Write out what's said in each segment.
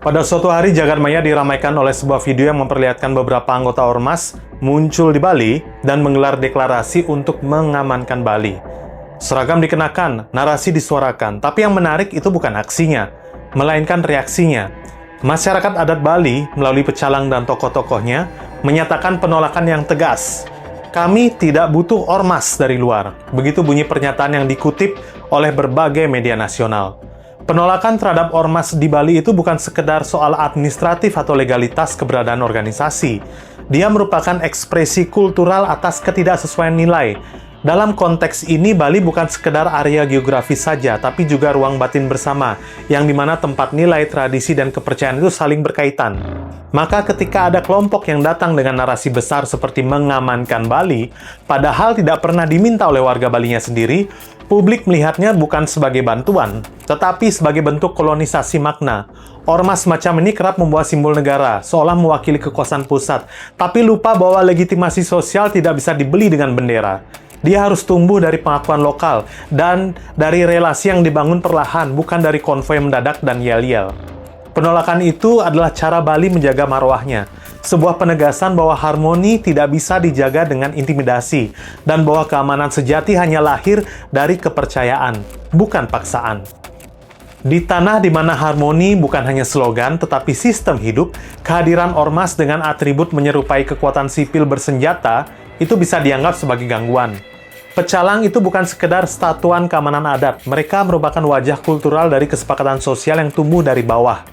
Pada suatu hari, jagat maya diramaikan oleh sebuah video yang memperlihatkan beberapa anggota ormas muncul di Bali dan menggelar deklarasi untuk mengamankan Bali. Seragam dikenakan, narasi disuarakan, tapi yang menarik itu bukan aksinya, melainkan reaksinya. Masyarakat adat Bali melalui pecalang dan tokoh-tokohnya menyatakan penolakan yang tegas. Kami tidak butuh ormas dari luar. Begitu bunyi pernyataan yang dikutip oleh berbagai media nasional. Penolakan terhadap ormas di Bali itu bukan sekedar soal administratif atau legalitas keberadaan organisasi. Dia merupakan ekspresi kultural atas ketidaksesuaian nilai. Dalam konteks ini, Bali bukan sekedar area geografis saja, tapi juga ruang batin bersama, yang dimana tempat nilai, tradisi, dan kepercayaan itu saling berkaitan. Maka ketika ada kelompok yang datang dengan narasi besar seperti mengamankan Bali, padahal tidak pernah diminta oleh warga Balinya sendiri, publik melihatnya bukan sebagai bantuan, tetapi sebagai bentuk kolonisasi makna. Ormas semacam ini kerap membawa simbol negara, seolah mewakili kekuasaan pusat, tapi lupa bahwa legitimasi sosial tidak bisa dibeli dengan bendera. Dia harus tumbuh dari pengakuan lokal dan dari relasi yang dibangun perlahan, bukan dari konvoi mendadak dan yel-yel. Penolakan itu adalah cara Bali menjaga marwahnya, sebuah penegasan bahwa harmoni tidak bisa dijaga dengan intimidasi, dan bahwa keamanan sejati hanya lahir dari kepercayaan, bukan paksaan. Di tanah di mana harmoni bukan hanya slogan, tetapi sistem hidup, kehadiran ormas dengan atribut menyerupai kekuatan sipil bersenjata itu bisa dianggap sebagai gangguan. Pecalang itu bukan sekedar statuan keamanan adat, mereka merupakan wajah kultural dari kesepakatan sosial yang tumbuh dari bawah.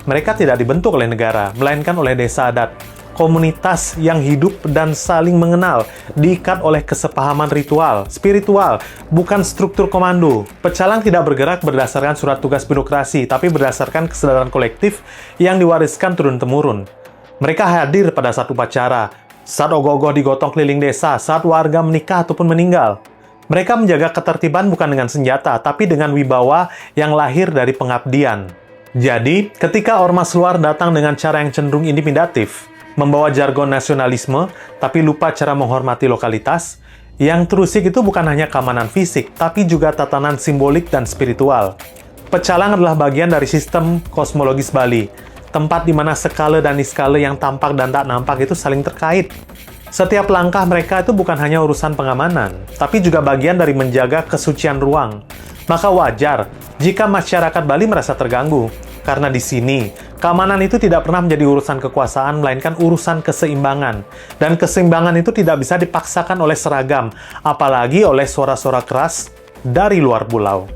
Mereka tidak dibentuk oleh negara, melainkan oleh desa adat. Komunitas yang hidup dan saling mengenal, diikat oleh kesepahaman ritual, spiritual, bukan struktur komando. Pecalang tidak bergerak berdasarkan surat tugas birokrasi, tapi berdasarkan kesadaran kolektif yang diwariskan turun-temurun. Mereka hadir pada saat upacara, saat ogoh-ogoh digotong keliling desa, saat warga menikah ataupun meninggal. Mereka menjaga ketertiban bukan dengan senjata, tapi dengan wibawa yang lahir dari pengabdian. Jadi, ketika ormas luar datang dengan cara yang cenderung intimidatif, membawa jargon nasionalisme, tapi lupa cara menghormati lokalitas, yang terusik itu bukan hanya keamanan fisik, tapi juga tatanan simbolik dan spiritual. Pecalang adalah bagian dari sistem kosmologis Bali, tempat di mana skala dan niskala yang tampak dan tak nampak itu saling terkait. Setiap langkah mereka itu bukan hanya urusan pengamanan, tapi juga bagian dari menjaga kesucian ruang. Maka wajar jika masyarakat Bali merasa terganggu, karena di sini, keamanan itu tidak pernah menjadi urusan kekuasaan, melainkan urusan keseimbangan. Dan keseimbangan itu tidak bisa dipaksakan oleh seragam, apalagi oleh suara-suara keras dari luar pulau.